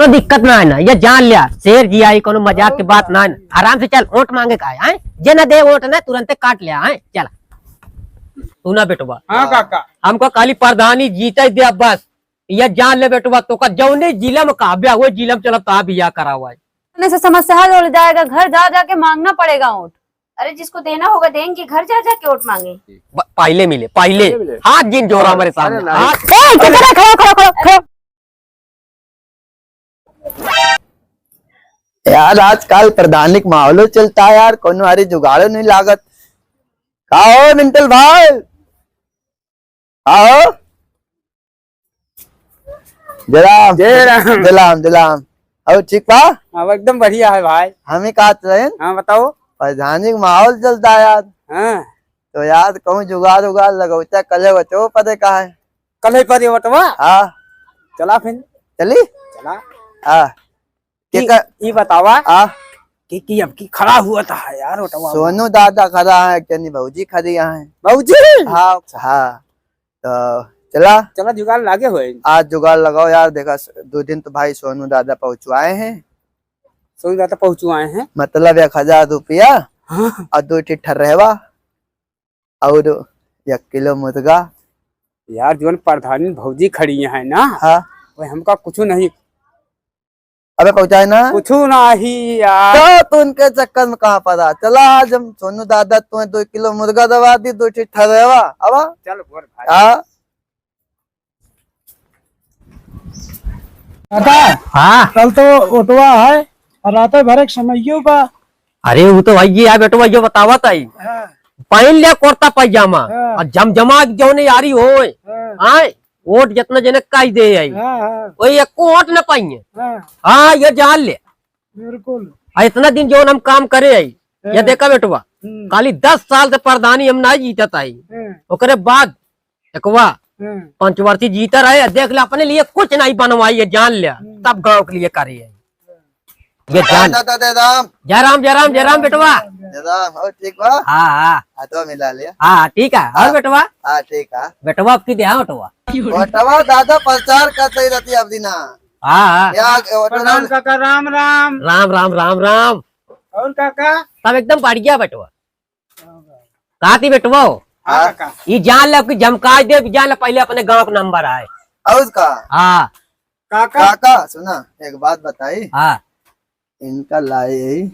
कोनो दिक्कत ना है ना, ये जान लिया शेर जी आई, कोनो मजाक की बात ना है। आराम से चल, वोट मांगे का है जे न दे वोट ना तुरंत काट लिया है। चला तू ना बेटवा। हाँ काका, हमको खाली प्रधानी जीते दे बस, ये जान ले बेटवा। तो का जौने जिला में काव्या वो जिला में चला ता बिया करा हुआ है। से समस्या हल हो जाएगा, घर जा जाके मांगना पड़ेगा वोट। अरे जिसको देना होगा देंगे, घर जा जाके वोट मांगे। पहले मिले पहले हाथ जिन जोड़ा हमारे सामने यार आजकल प्रधानिक माहौल चलता है यार, कोनो हरी जुगाड़ो नहीं लागत। आओ मिंटल भाई, आओ। Tzalam Jairam Tzalam Tzalam. और ठीक बा? हाँ एकदम बढ़िया है भाई। हमें कहा रहे हाँ बताओ। प्रधानिक माहौल चलता है यार, हाँ तो यार कहूँ जुगाड़ उगाड़ लगौता कल बचो पते कहा है। कल ही पर ये बटवा। हाँ चला फिर चली। चला। हाँ ये बतावा हाँ कि अब की खड़ा हुआ था यार बटवा। सोनू दादा खड़ा है कि भौजी खड़ी है। भौजी हाँ हाँ, तो चला चला जुगाड़ लागे हुए। आज जुगाड़ लगाओ यार। देखा 2 दिन तो भाई सोनू दादा पहुंचवाए हैं। सोनू दादा पहुंचवाए हैं, मतलब 1000 रुपया हाँ। और 2 ठर्रहवा और 1 किलो मुर्गा। यार जो प्रधानी भौजी खड़ी है ना, हाँ वो हमका कुछ नहीं, अबे पहुंचाए ना कुछ नहीं यार। तो उनके चक्कर में कहाँ पड़ा। चला आज हम सोनू दादा तुम्हें 2 किलो मुर्गा दबा दी, 2 ठर्रहवा। अब चल बोल भाई। हाँ हाँ कल तो ओटवा है और रात भर एक समइयो बा। अरे वो तो भाई ये बेटवा ये बतावा ताई पहन लिया कुर्ता पैजामा और जमजमा जौने यारी हो आए वोट जितना जने काई दे आई वही एक वोट न पाइए। हाँ ये जान ले बिल्कुल। इतना दिन जो हम काम करे आई, ये देखा बेटवा खाली 10 साल से प्रधानी हम ना जीतत आई, ओकरे बाद एकवा पंचवर्षी जीता रहे। देख ले अपने लिए कुछ नहीं बनवाई, ये जान लिया तब गांव के लिए करे है। ये जान जयराम जयराम जयराम बेटवा। और ठीक बा? हाँ हाँ हाथों मिला लिया। हाँ ठीक है। और बेटवा हाँ ठीक है। बेटवा आपकी दे बेटवा ओटवा दादा प्रचार करते रहती अब दिना। हाँ प्रधान काका राम राम। राम राम राम राम। और काका सब एकदम बढ़ गया बेटवा। कहा थी बेटवा हाँ काका। ये जान ले जमकाज दे, जान ले पहले अपने गांव का नंबर आए। और उसका हाँ काका काका सुना एक बात बताई। हाँ इनका लाए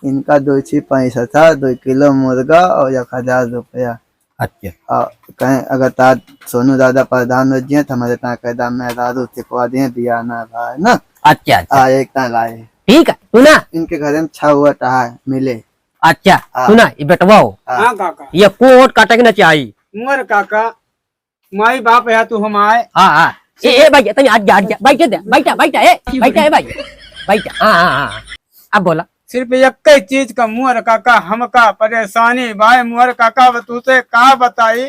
इनका 265 था, 2 किलो मुर्गा और 1000 रुपया। अच्छा कहें अगर तार सोनू दादा प्रधान हो जिये तो हमारे ता कहदा मैं दादू सिखवा दिए दिया ना भाई ना। अच्छा अच्छा एक ता लाए ठीक है सुना। इनके घर में 6 हुआ है मिले। अच्छा सुना ये बेटवा हाँ काका। ये कोट काटना चाहिए। मोर काका माई बाप है तू हम आए। हाँ हाँ ए भाई तनी आज जा बैठ दे बैठा बैठा ए बैठा ए भाई बैठा। हाँ हाँ हाँ अब बोला। सिर्फ एक ही चीज का मुहर काका हमका परेशानी भाई। मुहर काका तुझसे कहा बताई।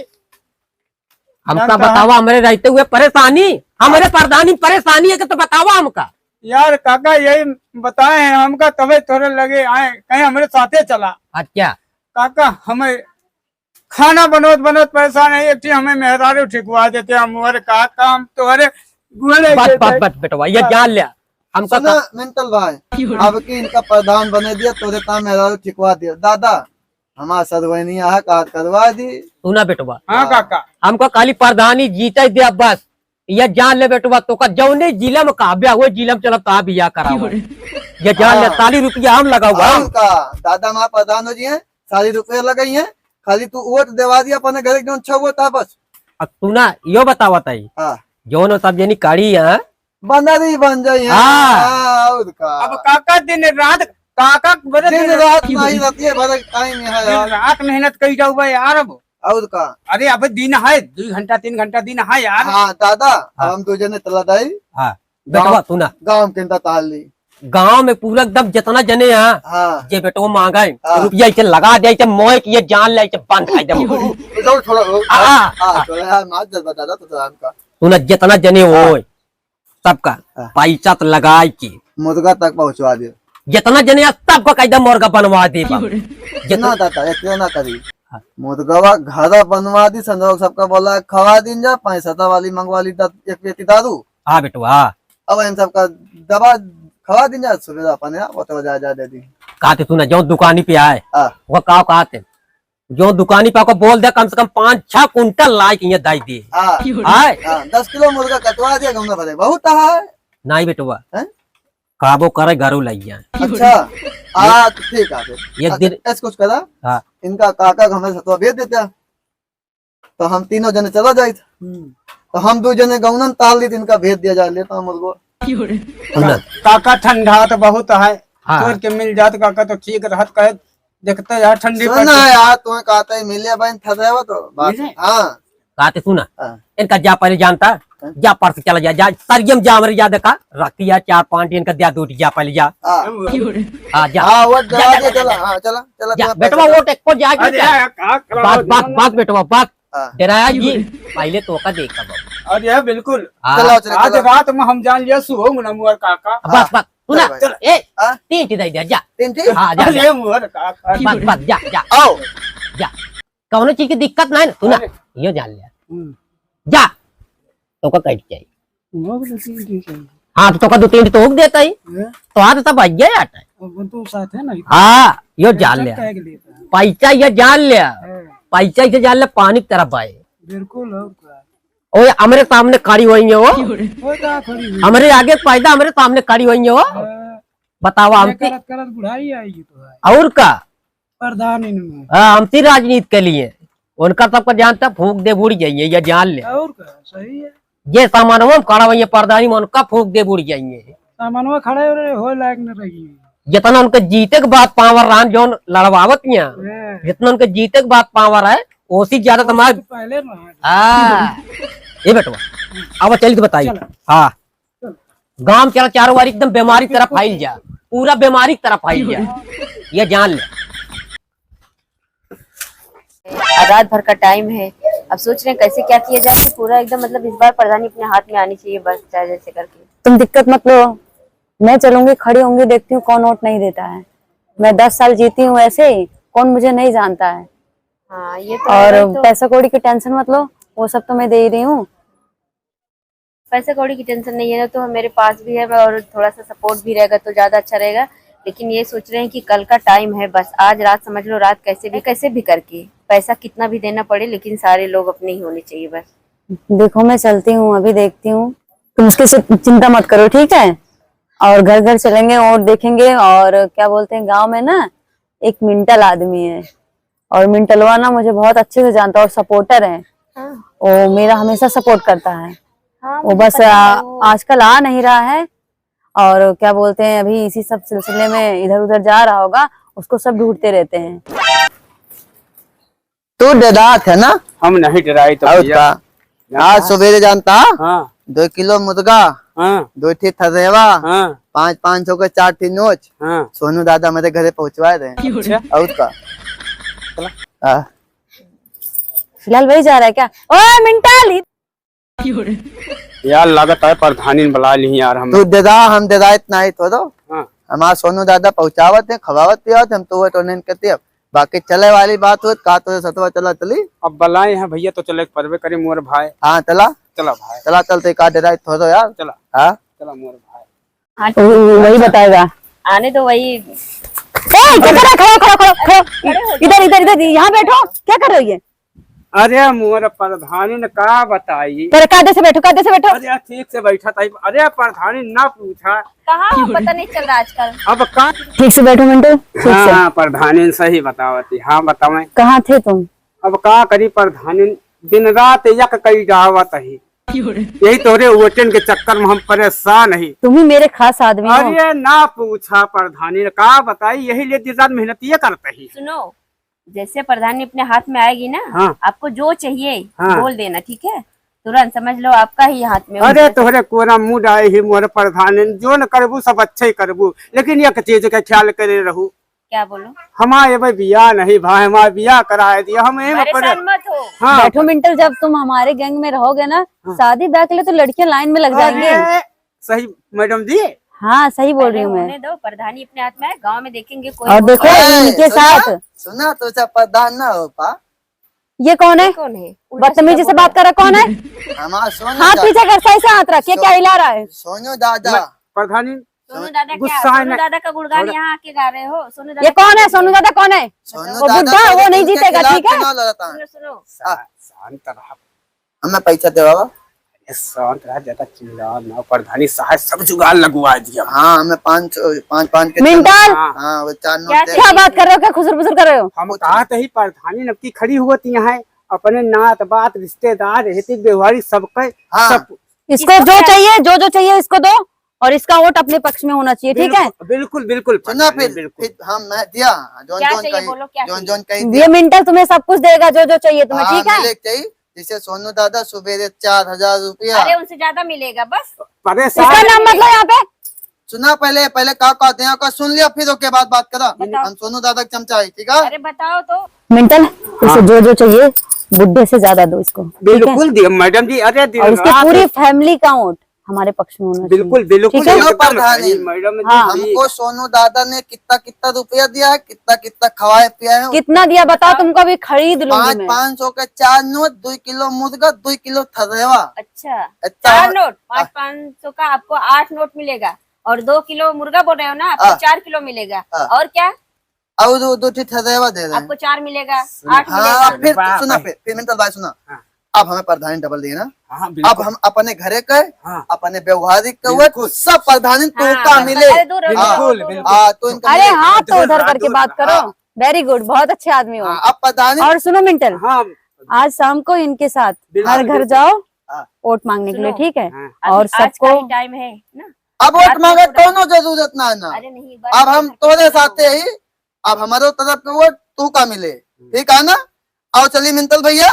हमका बतावा हमारे रहते हुए परेशानी, हमारे प्रधानी परेशानी है कि तो बतावा हमका। यार काका यही बताए हैं हमका, तबे थोड़े लगे आए कहीं हमारे साथे चला। अच्छा काका हमें खाना बनोत बनोत पैसा नहीं, एक हमें मेहरारू ठिकवा देते हम। मुहर काका हम तुम्हारे बस बस बस बेटवा ये जान लिया हमका। मेंटल भाई अब की इनका प्रधान बने दिया तो मेरा ठिकवा दिया दादा। हमारा सरवैनिया है काट करवा दी। सुना बेटवा हाँ काका। हमको खाली प्रधानी जीते दे बस, ये जान ले बेटवा। तो का जौने जिला में काव्या वो जिला में चला ता बिया करा हुआ है। ये जान ले 40 रुपया हम लगाऊंगा। दादा हमारा प्रधान हो जी है, 40 रुपया लगाई है। खाली तू वोट देवा दिया अपने घर जो 6 वोट था बस। सुना यो बतावा ताई जो सब जनी काढ़ी है बनरी बन जाई है। अब काका दिन रात काका दिन रात नहीं रहती है, बड़ा टाइम है दिन रात मेहनत करी जाऊगा यार। अब और का अरे अब दिन है 2 घंटा 3 घंटा दिन है यार। हाँ दादा हम 2 जने तला दाई। हाँ बेटवा सुना गाँव के ताली गांव में पूरा एकदम जितना जने हैं हाँ ये बेटो मांगा रुपया इसे लगा दिया मोह की ये जान ले बंद खाई दे। सुना जितना जने हो सबका पैसा तो लगा के मुर्गा तक पहुँचवा दे। जितना जने सबका कायदा मुर्गा बनवा दे। जितना दादा इतना ना करी मुर्गा घर बनवा दी। संजोग सबका बोला खवा दिन जा 5 वाली मंगवा ली 1 पेटी दारू। हाँ बेटवा अब इन सबका दवा खवा दी जा सुबह अपन यार वो तो जा दे दी कहते तू ना जो दुकानी पे आए हां वो का कहते जो दुकानी पे को बोल दे कम से कम 5-6 कुंटल लाइक ये दाई दे हां आए 10 किलो मुर्गा कटवा दिया गंगा भरे बहुत है नहीं बेटवा हैं काबो करे घरों लाई जाए अच्छा तो ठीक है फिर एक दिन ऐसा कुछ करा हाँ इनका काका हमें सतवा भेज देता तो हम तीनों जने चला जाए तो हम 2 जने गौनन ताल ली इनका भेज दिया जा लेता मुर्गो काका ठंडा तो बहुत है हाँ। तोड़ के मिल जात काका तो ठीक रहत कहे देखते यार ठंडी सुना यार तुम्हें कहता है मिले भाई ठहरावा तो बात मिले? हाँ कहते सुना हाँ। इनका जा पहले जानता जा परस चला जा सरगम जा मेरे जा देखा रखती है 4-5 इनका दिया 2 जा पहले जा हाँ हाँ जा हाँ वो दवा दे चला हाँ चला चला जा चला, बेटवा पैसा- वो टेको जा अरे बात बात बात बेटवा बात हाँ। डराया जी पहले तो का देखा बाबू अरे बिल्कुल हाँ, चलो चलो आज चलो रात में हम जान लिया सुहो मुना मुअर काका बस बस सुना चलो भाई। ए हाँ? 3 दे दिया जा तीन ठीक हाँ जा जा, अरे मुअर काका बस बस जा जा आओ जा कौनो चीज की दिक्कत नहीं ना सुना ये जान लिया जा तो का कट जाए हाँ तो का 2-3 तो हुक देता ही तो हाथ तब आ गया आता है तो साथ है ना हाँ यो जान लिया कह के लेता है। पैसा ये जान लिया पैसा इसे जान लिया पानी की तरफ आए बिल्कुल और क्या ओ हमारे सामने खड़ी हुई है वो वो क्या खड़ी हुई हमारे आगे पैदा हमारे सामने खड़ी हुई है वो बताओ हम करत करत बुढ़ाई आएगी तो है और का प्रधान इनमें हाँ हमसी राजनीति के लिए उनका सबका जानता फूक दे बुढ़ जाइए ये जान ले और क्या सही है ये सामान में खड़ा हुई है प्रधानी में उनका फूक दे बुढ़ जाइए सामानवा खड़े हो लायक न रही जितना उनके जीते के बाद पावर रहा जो लड़वावत यहाँ जितना उनके जीते के बाद पावर है उसी ज्यादा तुम्हारे पहले ना हाँ ये बेटवा अब चलिए तो बताइए हाँ गांव चला चारों बार एकदम बीमारी की तरफ फैल जा पूरा बीमारी की तरफ फैल जा ये जान ले रात भर का टाइम है, अब सोच रहे हैं कैसे क्या किया जाए कि पूरा एकदम मतलब इस बार प्रधानी अपने हाथ में आनी चाहिए बस चाहे जैसे करके। तुम दिक्कत मत लो, मैं चलूंगी, खड़ी होंगी, देखती हूँ कौन वोट नहीं देता है। मैं 10 साल जीती हूँ ऐसे ही, कौन मुझे नहीं जानता है। हाँ ये तो और है, तो पैसा कौड़ी की टेंशन मत लो, वो सब तो मैं दे ही रही हूँ। पैसे कौड़ी की टेंशन नहीं है ना, तो मेरे पास भी है और थोड़ा सा सपोर्ट भी रहेगा तो ज्यादा अच्छा रहेगा। लेकिन ये सोच रहे हैं कि कल का टाइम है, बस आज रात समझ लो, रात कैसे भी करके पैसा कितना भी देना पड़े लेकिन सारे लोग अपने ही होने चाहिए बस। देखो मैं चलती हूँ, अभी देखती हूँ, तुम उसकी चिंता मत करो, ठीक है। और घर घर चलेंगे और देखेंगे। और क्या बोलते हैं, गांव में ना एक मिंटल आदमी है और मिंटलवा ना मुझे बहुत अच्छे से जानता है और सपोर्टर है। हाँ। वो मेरा हमेशा सपोर्ट करता है। हाँ, वो बस आजकल आ नहीं रहा है और क्या बोलते हैं अभी इसी सब सिलसिले में इधर उधर जा रहा होगा, उसको सब ढूंढते रहते हैं। तू डरात है ना? हम नहीं डराए तो और भैया। का आज सवेरे जानता हाँ 2 किलो मुर्गा, हाँ 2 ठी थरेवा, हाँ 500 के 4 ठी नोच हाँ। सोनू दादा मेरे घरे पहुंचवाए थे। और का हाँ। फिलहाल वही जा रहा है क्या? ओए मिंटल, यार लागत है प्रधानी ने बुला ली यार हम। तू डरा, हम डरा इतना ही तो दो। हाँ। हमारा सोनू दादा पहुंचावत है, खवावत पियावत, हम तो वो तो नहीं कहते। अब बाकी चले वाली बात हो का तो सतवा चला चली। अब बुलाए हैं भैया तो चले परवे करे मोर भाई। हाँ चला चला भाई, चला चलते का डरा थोड़ा यार। चला हाँ चला मोर भाई। वही बताएगा। आने दो वही। इधर इधर इधर, यहाँ बैठो, क्या कर रही है? अरे मोर प्रधानी ने का बताई। तेरे कायदे से बैठो, कायदे से बैठो। अरे ठीक से बैठा था। अरे प्रधानी ना पूछा। कहाँ पता नहीं चल रहा आजकल। अब का ठीक से बैठो मिंटू, ठीक से। हाँ प्रधानी ने सही बतावती। हाँ बतावे। कहाँ थे तुम? अब का करी प्रधानी दिन रात यक कई जावत ही। यही तोरे वोटन के चक्कर में हम परेशान ही। तुम ही मेरे खास आदमी हो। अरे ना पूछा प्रधानी ने का बताई, यही लिए दिन रात मेहनत ये करते ही। सुनो, जैसे प्रधानी अपने हाथ में आएगी ना, हाँ। आपको जो चाहिए हाँ। बोल देना, ठीक है? तुरंत समझ लो आपका ही हाथ में। अरे तोहरे कोरा मूड आए ही मोर प्रधानी, जो न करबू सब अच्छे ही करबू, लेकिन एक चीज का ख्याल करे रहू। क्या बोलो? हमारे भाई बिया नहीं भाई, हमारा बिया कराए दिया हम। परेशान मत हो। हाँ बैठो मिंटल, जब तुम हमारे गैंग में रहोगे ना, शादी ब्याह के लिए तो लड़कियां लाइन में लग जाएंगे। अरे, सही मैडम जी। हाँ सही बोल रही हूँ होने मैं। दो, प्रधानी अपने हाथ में है, गांव में देखेंगे कोई। और देखो इनके साथ सुना तो सब प्रधान ना हो पा। ये कौन है? कौन है? बदतमीजी से बात कर रहा, कौन है? हमारा सोनू हाथ दादा, पीछे कर, सही से हाथ रख, ये क्या हिला रहा है? सोनू दादा प्रधानी सोनू दादा क्या गुस्सा है सोनू ना- दादा का गुणगान यहाँ आके गा रहे हो? सोनू दादा ये कौन है? सोनू दादा कौन है? सोनू वो दादा बुड्ढा, तो वो नहीं इनके जीतेगा, खिलाफ ठीक है? चुनाव लड़ता है। सुनो सुनो शांत रहा, हमें पैसा दे बाबा। शांत रहा, ज्यादा चिल्ला ना। प्रधानी साहब सब जुगाड़ लगवा दिया। हाँ हमें 5 के मिंटल, हाँ वो 4 क्या नोट दे। क्या बात कर रहे हो? क्या खुसर फुसर कर रहे हो? हम कहा ही प्रधानी नबकी खड़ी होती है अपने नात बात रिश्तेदार हितिक व्यवहारी सबके हाँ। सब इसको जो चाहिए, जो चाहिए इसको दो, और इसका वोट अपने पक्ष में होना चाहिए, ठीक है? बिल्कुल बिल्कुल सुना प्रधानी, फिर बिल्कुल। हम मैं दिया जोन क्या जोन चाहिए बोलो, क्या जोन चाहिए? जोन कही ये दिया। मिंटल तुम्हें सब कुछ देगा, जो चाहिए तुम्हें, हाँ, ठीक है? मिले चाहिए जिसे सोनू दादा सुबह 4,000 रुपया। अरे उनसे ज्यादा मिलेगा बस। परेशान इसका नाम मतलब यहाँ पे सुना पहले का कहते हैं का सुन लिया फिर उसके बाद बात करा। बताओ। हम सोनू दादा के चमचा है, ठीक है? अरे बताओ तो। मिंटल, इसे जो चाहिए बुड्ढे से ज्यादा दो इसको, ठीक है? बिल्कुल दिया मैडम जी। अरे दिन और उसकी रात- पूरी फैमिली का वोट हमारे पक्ष में होना चाहिए। बिल्कुल बिल्कुल ठीक है? एकदम प्रधानी। सही, मैडम जी। हाँ। हमको सोनू दादा ने कितना रुपया दिया है, कितना खवाया पिया है। कितना दिया बताओ, तुमको अभी खरीद लूंगी मैं। 500 के 4 नोट, 2 किलो मुर्गा, 2 किलो थरेवा। अच्छा अच्छा। 4 नोट, 500 का आपको 8 नोट मिलेगा, और 2 किलो मुर्गा बोल रहे हो ना, आपको हाँ। 4 किलो मिलेगा। हाँ। और क्या? और 2 थरेवा दे रहे हैं। आपको 4 मिलेगा, 8 हाँ मिलेगा। फिर वाह, सुना, भाई। फिर मिंटल भाई सुना। हाँ। अब हमें प्रधानी डबल दिए ना। हाँ, अब बिल्कुल। हम अपने घरे के हाँ। अपने व्यवहारिक के बिल्कुल। सब प्रधानी तू हाँ, का बस मिले। अरे दूर रहो, हाँ, दूर रहो, दूर रहो। तो इनका अरे मिले। हाँ, तो दूर उधर रहा, करके दूर बात रहा। करो। वेरी गुड, बहुत अच्छे आदमी हो। हाँ, अब प्रधानी और सुनो मिंटल, हाँ आज शाम को इनके साथ बिल्कुल, हर घर बिल्कुल। जाओ हाँ। वोट मांगने के लिए, सुनो। ठीक है? हाँ। अभी और आज का सबको ही टाइम है ना। अब वोट रात में मांगे पूरा- कोनो जरूरत ना है ना। अरे नहीं, अब हम तोरे साथे ही अब हमारे तरफ के वोट तू का मिले, ठीक है ना? आओ चलिए मिंटल भैया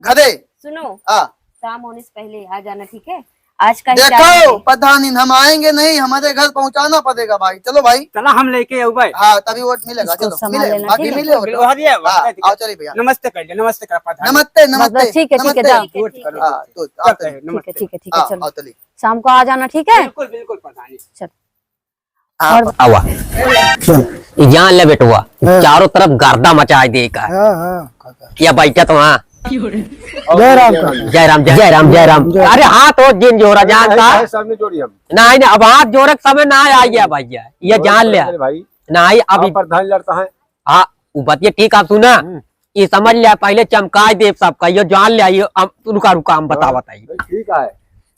घरे। सुनो, हाँ शाम होने से पहले आ जाना, ठीक है? आज का ही टाइम देखो है। प्रधानी हम आएंगे नहीं, हमारे घर पहुंचाना पड़ेगा भाई। चलो भाई। चला हम लेके आओ भाई। हाँ तभी वोट मिलेगा। इसको चलो संभाल मिले, लेना, बाकी ठीक है? मिले वोट। बिल्कुल, हरिया, हाँ, वाह, आओ चलिए भैया। नमस्ते कर नमस्ते कर प्रधानी। नमस्ते बस नमस्ते ठीक है, ठीक है, नमस्ते। जाओ। वोट ठीक करो। हाँ तो करते आते हैं, ठीक है, नमस्ते। ठीक है, ठीक है, हाँ, चलो आओ चलिए। शाम को आ जाना, ठीक है? बिल्कुल बिल्कुल प्रधानी। हाँ, आवा जान ले बेटुआ, चारों तरफ गर्दा मचा देगा। हाँ हाँ या बैठा तो हाँ। जय राम का जय राम जय राम जय राम। अरे हाथ हो जिन जोरा जानता सामने जोड़ी हम नहीं नहीं, अब हाथ जोड़े के समय ना आ गया भैया, ये जान लिया भाई। नहीं अभी। प्रधान लड़ता है। हाँ वो बतिया ठीक आप सुना, ये समझ लिया पहले चमका दे सबका, ये जान लिया। ये रुका रुका हम बता बताइए ठीक है।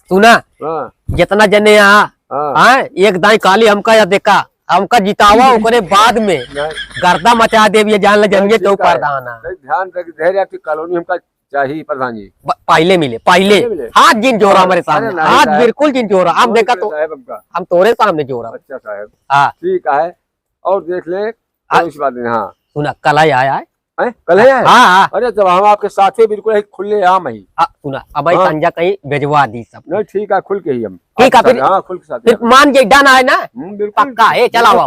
सुना, हाँ जितना जने यहाँ हाँ हाँ एक दाई काली हमका या देखा हमका जितावा ओकरे बाद में गर्दा मचा दे, ये जान ले जनिए तो प्रधान है। नहीं, ध्यान रख धैर्य आपकी कॉलोनी हमका चाहिए प्रधान जी। पहले मिले पहले पहले मिले। हाथ जिन जोरा हमारे अरे सामने, नहीं हाथ साहब। बिल्कुल जिन जोरा। हम देखा तो साहब हमका हम तोरे सामने जोरा। अच्छा साहब हाँ ठीक है। और देख ले उस बात नहीं। हाँ सुना कल ही आया है। हैं? कल है हाँ हाँ अरे जब हम आपके साथ ही बिल्कुल है, खुले आम ही। सुना अब भाई हाँ। संजय कहीं भेजवा दी सब। नहीं ठीक है, खुल के ही हम। ठीक है, आपके फिर- साथ- हाँ खुल के साथ फिर मान जे डन है ना, बिल्कुल पक्का है। चला आवा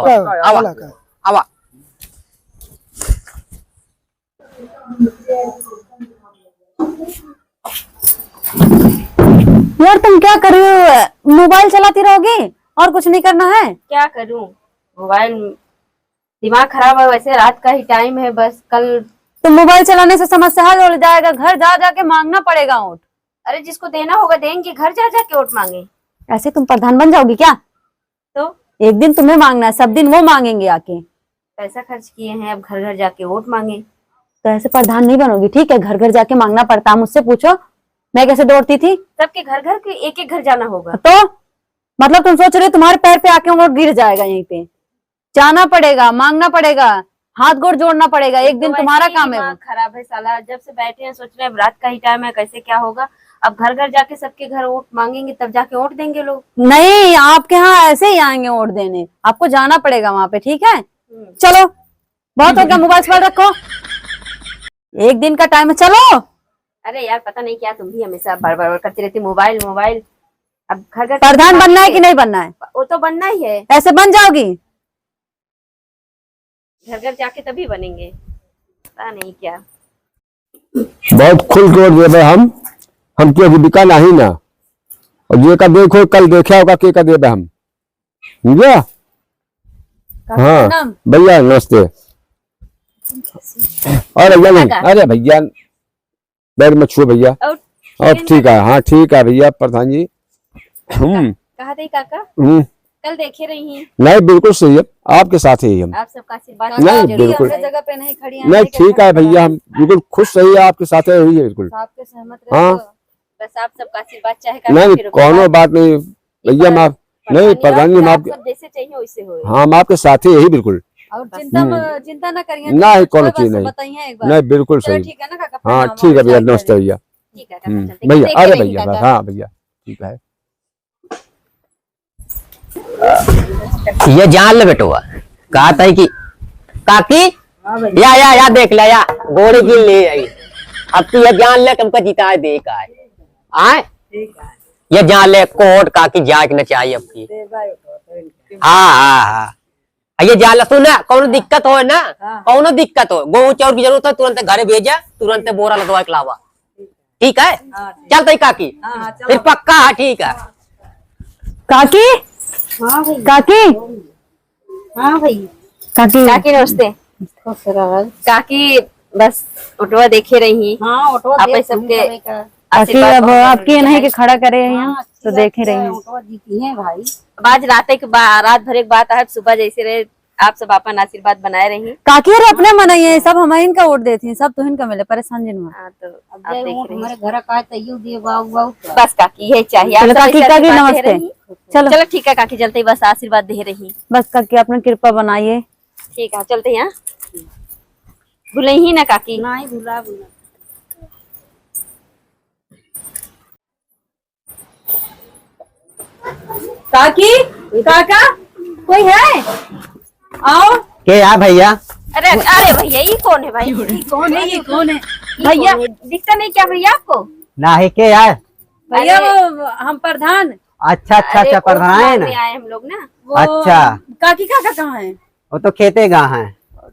आवा आवा। यार तुम क्या कर रही हो? मोबाइल चलाती रहोगी और कुछ नहीं करना है? क्या करूं, मोबाइल दिमाग खराब है। वैसे रात का ही टाइम है, बस कल। तो मोबाइल चलाने से समस्या हल हो जाएगा, घर जा जाके मांगना पड़ेगा वोट। अरे जिसको देना होगा देंगे, घर जा जाके वोट मांगे ऐसे तुम प्रधान बन जाओगी क्या? तो? एक दिन तुम्हें मांगना है, सब दिन वो मांगेंगे आके। पैसा खर्च किए हैं, अब घर घर जाके वोट मांगे। तो ऐसे प्रधान नहीं बनोगी, ठीक है? घर घर जाके मांगना पड़ता है। मुझसे पूछो मैं कैसे दौड़ती थी। सबके घर घर के एक एक घर जाना होगा। तो मतलब तुम सोच रहे हो तुम्हारे पैर पे आके वोट गिर जाएगा? यहीं पे जाना पड़ेगा, मांगना पड़ेगा, हाथ गोड़ जोड़ना पड़ेगा। एक दिन तो तुम्हारा वैसे ही काम है वो। दिमाग खराब है साला। जब से बैठे हैं सोच रहे हैं रात का ही टाइम है, कैसे क्या होगा। अब घर घर जाके सबके घर वोट मांगेंगे, तब जाके वोट देंगे लोग। नहीं, आपके यहाँ ऐसे ही आएंगे वोट देने, आपको जाना पड़ेगा वहां पे, ठीक है? चलो बहुत हो गया, मोबाइल पर रखो, एक दिन का टाइम है, चलो। अरे यार पता नहीं क्या, तुम भी हमेशा बड़बड़ करती रहती, मोबाइल मोबाइल। अब घर घर प्रधान बनना है कि नहीं बनना है? वो तो बनना ही है, ऐसे बन जाओगी? घर घर जाके तभी बनेंगे। पता नहीं क्या। बहुत खुल के वोट देवे हम क्यों बिका नहीं ना। और जे का देखो कल देखा होगा के का देवे हम, समझा? हाँ नाम? भैया नमस्ते। अरे भैया नहीं, अरे भैया बैग में छुओ भैया। और अब ठीक है, हाँ ठीक है भैया प्रधान जी। कहा थे काका, हम्म, कल देखे रही हैं नहीं बिल्कुल सही है, आपके साथ ही हम। आप सबका आशीर्वाद नहीं, जरूर बिल्कुल। है। जगह पे नहीं खड़ी हैं, नहीं हमें क्या ठीक है खड़ा भैया, करा हम बिल्कुल खुश सही है आपके साथ है, यही है बिल्कुल। है? आपके सहमत रहे हाँ। तो बस आप सबका आशीर्वाद चाहे नहीं फिर कोनो बात नहीं भैया, हम आप नहीं प्रधान जी, हम आप आपके, सब जैसे चाहिए वैसे हो। हाँ हम आपके साथ ही यही बिल्कुल। और चिंता ना करिए, नहीं, कुछ कोनो होए चीज बस नहीं। बताइए एक बार। नहीं बिल्कुल चलो सही। ठीक है ना काका, हाँ प्रणाम, ठीक है हम भैया, जाते हैं। नमस्ते भैया। ठीक है काका, चलते हैं। भैया देखे अरे रही भैया बस, काका। हाँ भैया ठीक है। ये जान ले बेटुआ, कहा था कि काकी या देख ले या घोड़े की ले आई। अब तू ये जान ले तुमको जिता दे का आए, ये जान ले कोर्ट काकी जांच न चाहिए आपकी। हाँ हाँ हाँ, ये जान ले, सुना कौन दिक्कत हो ना, कौन दिक्कत हो, गेहूं चाउर की जरूरत है तुरंत घरे भेजा, तुरंत बोरा लदवा के लावा, ठीक है? चलते काकी, फिर पक्का है, ठीक है। काकी काकी हाँ भाई काकी काकी नमस्ते। काकी बस ऑटो देखे रही। हाँ ऑटो आप सबके काकी अब आपकी नहीं कि खड़ा करे हैं यहाँ, तो देख ही रही हैं। ऑटो जीती है भाई। अब आज रात भर एक बात है, सुबह जैसे रहे आप सब अपन आशीर्वाद बनाए रही। काकी अरे अपने मनाइए, सब हम इनका वोट देती हैं, सब तो इनका मिले, परेशान जिन हाँ तो आप जय देख वोट रही हमारे घर का तैयो दिए बाबू बाबू। बस काकी यही चाहिए। आप चलो सब काकी, ऐसे काकी आशीर्वाद दे नमस्ते। रही। चलो चलो ठीक है काकी, चलते ही बस आशीर्वाद दे रही। बस काकी अपनी कृपा बनाइए। ठीक है चलते हैं। भूले ही ना काकी। नहीं भूला भूला। काकी काका कोई है, आओ। के या भैया, अरे अरे भैया ये कौन है भाई? कौन है ये, कौन है? भैया दिखता नहीं क्या भैया आपको? ना है के यार? भैया अरे- वो हम प्रधान। अच्छा अच्छा अरे, अच्छा, वो प्रधान है में ना? आए हम लोग ना। वो अच्छा। काकी काका कहाँ है? वो तो खेते गा है।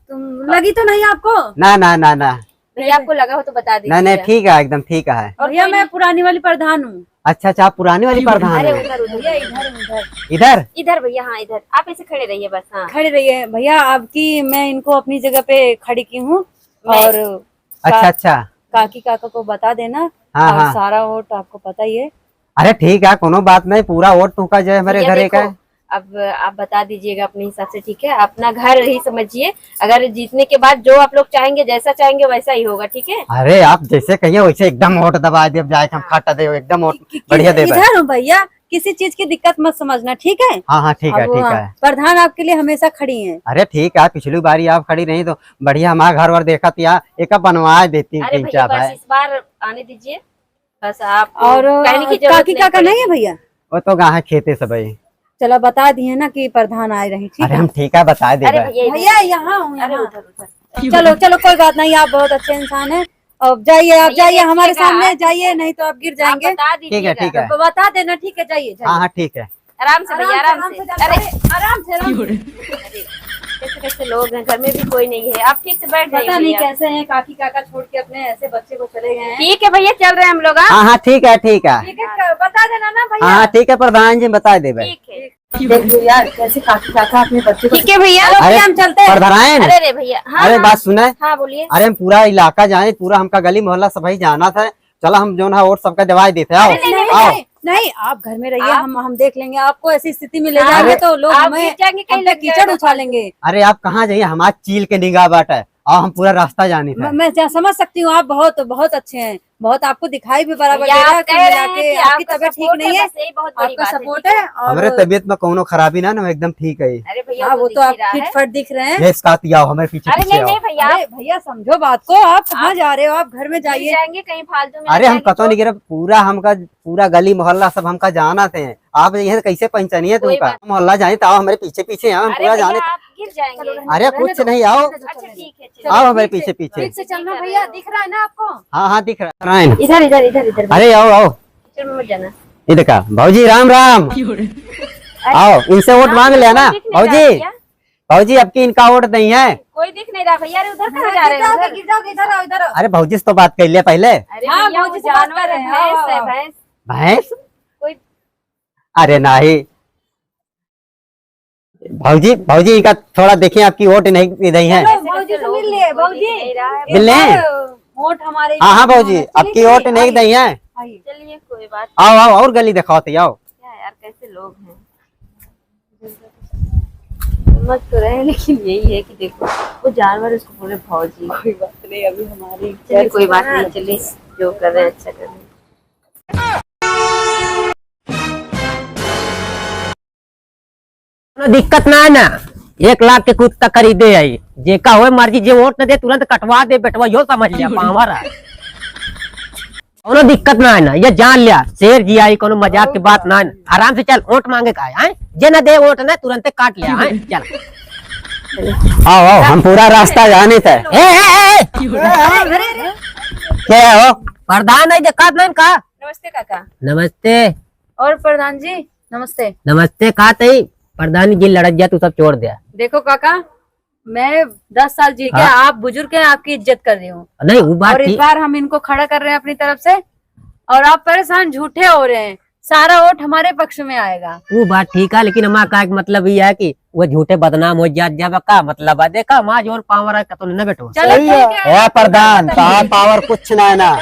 तुम लगी तो नहीं आपको? ना ना ना ना, भैया आपको लगा हो तो बता दीजिए। नहीं नहीं ठीक है, एकदम ठीक है। और भैया मैं पुरानी वाली प्रधान हूँ। अच्छा अच्छा, आप पुरानी वाली प्रधान अरे है? उधर उधर भैया इधर उधर इधर? इधर भैया, हाँ इधर आप ऐसे खड़े रहिए बस। हाँ खड़े रहिए भैया, आपकी मैं इनको अपनी जगह पे खड़ी की हूँ, और अच्छा अच्छा, काकी काका को बता देना। हाँ, और हाँ। सारा वोट आपको पता ही है। अरे ठीक है, कोनो बात नहीं, पूरा वोट तुमका जो है हमारे भैया घरे का देखो, अब आप बता दीजिएगा अपने हिसाब से, ठीक है? अपना घर ही समझिए। अगर जीतने के बाद जो आप लोग चाहेंगे, जैसा चाहेंगे वैसा ही होगा, ठीक है? अरे आप जैसे कहिए वैसे एकदम वोट दबा दे, जाए हम खाटा दे एकदम वोट बढ़िया दे। इधर हूँ भैया, किसी चीज की दिक्कत मत समझना, ठीक है? हाँ हाँ ठीक है अब ठीक है। प्रधान आपके लिए हमेशा खड़ी हैं। अरे ठीक है, पिछली बारी आप खड़ी रही तो बढ़िया हमारा घर वर देखा था, एक बनवा देती अरे तीन भैया चार बस भाई। इस बार आने दीजिए, बस आप और कहने की जरूरत काकी काका नहीं है पड़ेगी। भैया? वो तो कहाँ खेते सब है। चलो बता दिए ना कि प्रधान आए रही, ठीक अरे है? हम ठीक है बता दे। अरे भैया इधर- भैया यहाँ हूँ, अरे यहाँ। उधर उधर। चलो चलो कोई बात नहीं, आप बहुत अच्छे इंसान हैं। अब जाइए, आप भैया जाइए हमारे देखिएगा। सामने जाइए, नहीं तो आप गिर आप जाएंगे। बता ठीक है दीजिएगा ठीक है, तो बता देना, ठीक है? जाइए हाँ हाँ ठीक है। आराम से भैया, आराम से। जाना। अरे आराम से आराम से। कैसे कैसे लोग हैं, घर में भी कोई नहीं है। आप ठीक से बैठ जाइए पता नहीं भैया। कैसे हैं, काकी काका छोड़ के अपने ऐसे बच्चे को चले गए हैं। ठीक है भैया, चल रहे हैं हम लोग। हाँ हाँ हाँ ठीक है ठीक है, ठीक है, बता देना ना हाँ भैया। हाँ ठीक है, प्रधान जी बता दे भाई। ठीक है देखिए यार, कैसे काकी काका अपने बच्चे को। ठीक है भैया। चलो अरे भैया, हम चलते हैं। प्रधान, अरे रे भैया, हाँ अरे हाँ, बात सुने। हाँ बोलिए। अरे हम पूरा इलाका जाए, पूरा हमका गली मोहल्ला सब ही जाना था। चलो हम जो है वोट सबका दवाई देते आओ नहीं आओ। नहीं नहीं, आप घर में रहिए, आप- हम देख लेंगे। आपको ऐसी स्थिति में ले आप- जाएंगे तो लोग आप हमें गिर जाएंगे, कहीं हम पे लग कीचड़ जाएगा। उछालेंगे। अरे आप कहाँ जाइए, हमारा चील के निगाह बाट है और हम पूरा रास्ता जानी था। मैं समझ सकती हूँ, आप बहुत बहुत अच्छे हैं, बहुत आपको दिखाई भी बराबर दे भैया, रहा है। आप कुल कह रहे मिला हैं के कि आपकी आपका तबीयत ठीक support नहीं है, बस यही बहुत बड़ी आपका बात है, सपोर्ट ठीक है। और हमारे तबीयत में कोनो खराबी ना ना, एकदम ठीक है। अरे भैया हाँ, वो दिख तो ही आप रहा है। फिट फट दिख रहे हैं। ये इसका आओ हमारे पीछे अरे पीछे नहीं आओ। नहीं भैया, अरे भैया समझो बात को, आप कहाँ जा रहे हो? आप घर में गिर जाइए। जाएंगे कहीं फालतू में। अरे हम जाएंगे कतो नहीं गिरे, पूरा हमका पूरा गली मोहल्ला सब हमका जाना थे। आप ये कैसे पहचानिए कोई तुमका? बात मोहल्ला जाए तो आओ हमारे पीछे पीछे आओ, हम अरे पूरा भैया, जाने। आप गिर जाएंगे। अरे कुछ नहीं, आओ अच्छा ठीक है, चलिए। आओ हमारे पीछे पीछे। ठीक से चलना भैया, दिख रहा है ना आपको? हाँ हाँ दिख रहा है। इधर इधर इधर इधर अरे आओ आओ, चल मत जाना। इधर का भाजी राम राम। आओ इनसे वोट मांग लेना कोई दिख नहीं रहा भाजी। भैया। भाजी अब की इनका वोट नहीं है। कोई दिख नहीं रहा भैया। अरे उधर कहाँ जा रहे हैं? उधर। गिर जाओगे, इधर आओ, इधर आओ। अरे भाजी से तो बात कर लिया पहले। अरे हाँ, भैया वो भौजी से बात जानवर कर है, रहे हैं, भैंस है हाँ। भैंस। भैंस? कोई अरे नहीं भाजी, भाजी इनका थोड़ा देखिए, आपकी वोट नहीं नहीं है। चलो, भौजी से मिल लिए, कोई दिख भौजी। नहीं रहा है। मिल ले? वोट हमारे। हाँ हाँ भाजी, आपकी वोट नहीं नहीं है। आइए। चलिए कोई बात आओ आओ और गली दिखाओ तो आओ। क्या यार, कैसे लोग हैं, समझ तो रहे हैं, लेकिन यही है कि देखो वो जानवर उसको बोले भौजी। कोई बात नहीं, अभी हमारी चलिए कोई बात नहीं, चलिए जो कर रहे हैं अच्छा कर रहे हैं। दिक्कत ना है ना, 1 लाख के कुत्ता खरीदे आई, जेका हो मर्जी, जे वोट न दे तुरंत कटवा दे बेटवा, यो समझ लिया पावर है। कोनो दिक्कत ना है ना, ये जान लिया शेर जी आई, कोनो मजाक की बात ना है ना। आराम से चल, वोट मांगे का है, जे न दे वोट ना तुरंत काट लिया है। चल आओ आओ, हम पूरा रास्ता जाने थे। क्या हो? प्रधान नहीं देखा नहीं का? नमस्ते काका। नमस्ते और प्रधान जी नमस्ते। नमस्ते, कहा तई प्रधान जी लड़क जा, तू सब छोड़ दिया। देखो काका, मैं 10 साल जी के, आप बुजुर्ग हैं, आपकी इज्जत कर रही हूँ, नहीं वो बात और इस ठीक, बार हम इनको खड़ा कर रहे हैं अपनी तरफ से, और आप परेशान झूठे हो रहे हैं, सारा वोट हमारे पक्ष में आएगा। वो बात ठीक है, लेकिन हमारा का मतलब ये है कि वो झूठे बदनाम हो जा, जब का मतलब है, देखा माँ जोन पावर है तो न बेटो। चलो ठीक है। ए प्रधान, तार पावर कुछ ना है ना।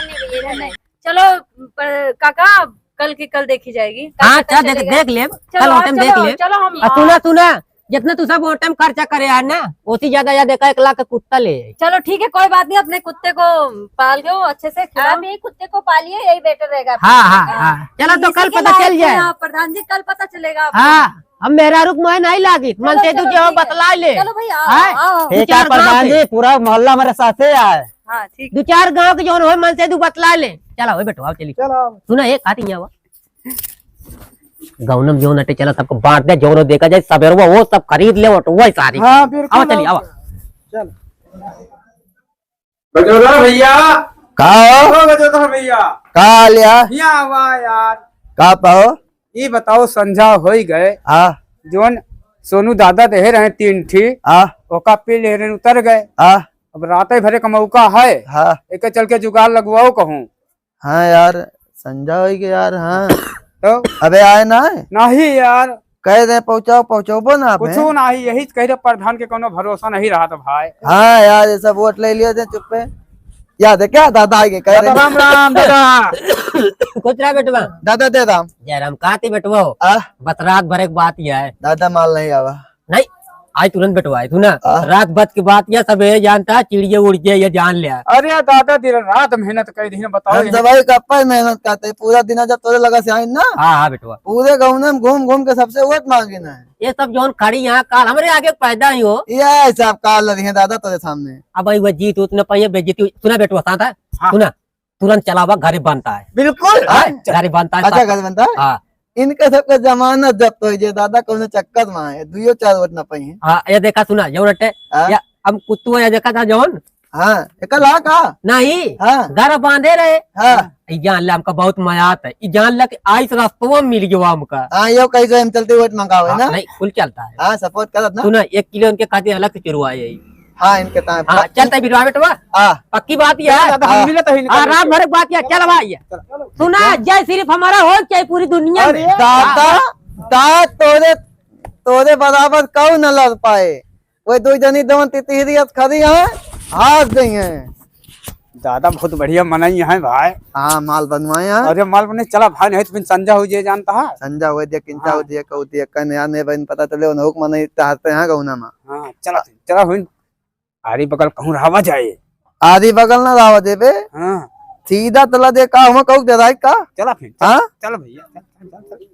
चलो काका, कल की कल देखी जाएगी। कल हाँ पता चल देख चलेगा। देख ले, चलो, कल होटम देख चलो, ले। चलो हम और सुना सुना, जितना तू सब होटम खर्चा करे यार ना, उसी ज्यादा देखा 1 लाख का कुत्ता ले आई। चलो ठीक है, कोई बात नहीं, अपने कुत्ते को पाल गए अच्छे से, खिलाओ। आप यही कुत्ते को पालिए, यही बेटर रहेगा। हाँ हाँ हाँ, चलो तो कल इसी के पता चल लायक हैं जाए। आप, प्रधान जी, कल पता चलेगा आपको। हाँ, हम मेरा रुक मोह नहीं लागी, मन से चलो, तुझे ठीक है। बतला ले। चलो भाई हाँ? आओ। ठीक है प्रधान जी, पूरा मोहल्ला हमारे साथ है यार। हाँ ठीक। 2-4 गांव के जोन हो मन से तू बतला ले। चला हो बेटो, आओ चली। चलो सुना एक खाती यहाँ गौनम जो नटे, चला सबको बांट दे, जो देखा जाए सवेर वो सब खरीद ले, वही सारी। हाँ बिल्कुल। आओ चलिए, आओ। चल गजोदर भैया, कहा ओ गजोदर भैया, कहा लिया? यहाँ हुआ यार। कहा पाओ? ये बताओ, संझा हो ही गए, हाँ जोन सोनू दादा दे रहे 3 ठी, हाँ ओका पे ले रहे उतर गए। हाँ अब रात भरे का मौका है, हाँ एक चल के जुगाड़ लगवाओ कहूँ हाँ यार, संजा हो गया यार। हाँ तो। अबे आए ना है? नहीं यार, कह दे पहुँचाओ, पहुँचाओ ना आप। कुछ नहीं, यही कह रहे प्रधान के कोनो भरोसा नहीं रहा था भाई। हाँ यार, ये सब वोट ले लिए थे चुप्पे। याद है क्या? दादा आगे कह रहे। राम राम दादा। कुछ रहा बेटवा, दादा दे दाम। जयराम कहा थी बेटवा, आ बत रात भर एक बात यह है, दादा माल नहीं आवा। नहीं आज तुरंत बेटवा आई तू ना, रात बत की बात यह सब ये जानता है, चिड़िए उड़िए ये जान लिया। अरे दादा दिन रात मेहनत कर दी, बताओ। हम दवाई का पर मेहनत करते हैं पूरा दिन, जब तोरे लगा से आई ना, हाँ हाँ बेटवा, पूरे गाँव में घूम घूम के सबसे वोट मांगे ना है। ये सब जोन खड़ी यहाँ काल हमारे आगे पैदा ही हो, ये हिसाब काल रही है दादा तोरे सामने। अब भाई वो जीत उतने पाइए बेजीती। सुना बेटवा साथ है, हाँ। सुना तुरंत चलावा, घर बनता है। बिल्कुल। घर बनता है। अच्छा घर बनता है। हाँ इनके सबके जमानत जब्त हो जे दादा कौन चक्कर में है, 2-4 वोट न पाई है। हाँ, ये देखा सुना जो रटे, हाँ? या हम कुत्तू ये देखा था जौन हाँ एकल हाँ का। नहीं, हाँ घर बांधे रहे। हाँ ई जान ले हमका बहुत मजा आता है, ई जान ले आइस रास्तों में मिल गया हमका। हाँ, यो कहीं से हम चलते वोट मंगावे ना। नहीं फुल चलता है। हाँ सपोर्ट करत ना। सुना 1 किलो उनके खातिर अलग से चुरवा है। हाँ इनके ताए। हाँ चलता है बिरवा बेटवा, हाँ पक्की बात यह है। हम मिले तो ही निकल रात भर बात यह, चल भाई सुना, जय सिर्फ हमारा हो चाहे पूरी दुनिया में। दादा दा तोरे तोरे बराबर कौ न लड़ पाए, वो 2 जनी दोन तितहरियत खड़ी है, हाथ गई है। दादा बहुत बढ़िया मनाई है भाई। हाँ माल बनवाए हैं। अरे माल बने चला भाई, नहीं तो फिर संजा हो जाए, जानता है। संजा हो दिया, किंचा हो दिया, कहू दिया, कन यार ने बन पता चले उन हुक्म नहीं चाहते हैं गौना में। हाँ चला चला हुई, आरी बगल कहूँ रहा जाए। आधी बगल ना राव देवे, हाँ सीधा तला दे का हम कहू दे का। चला फिर, हाँ चल भैया, चल, चल, चल।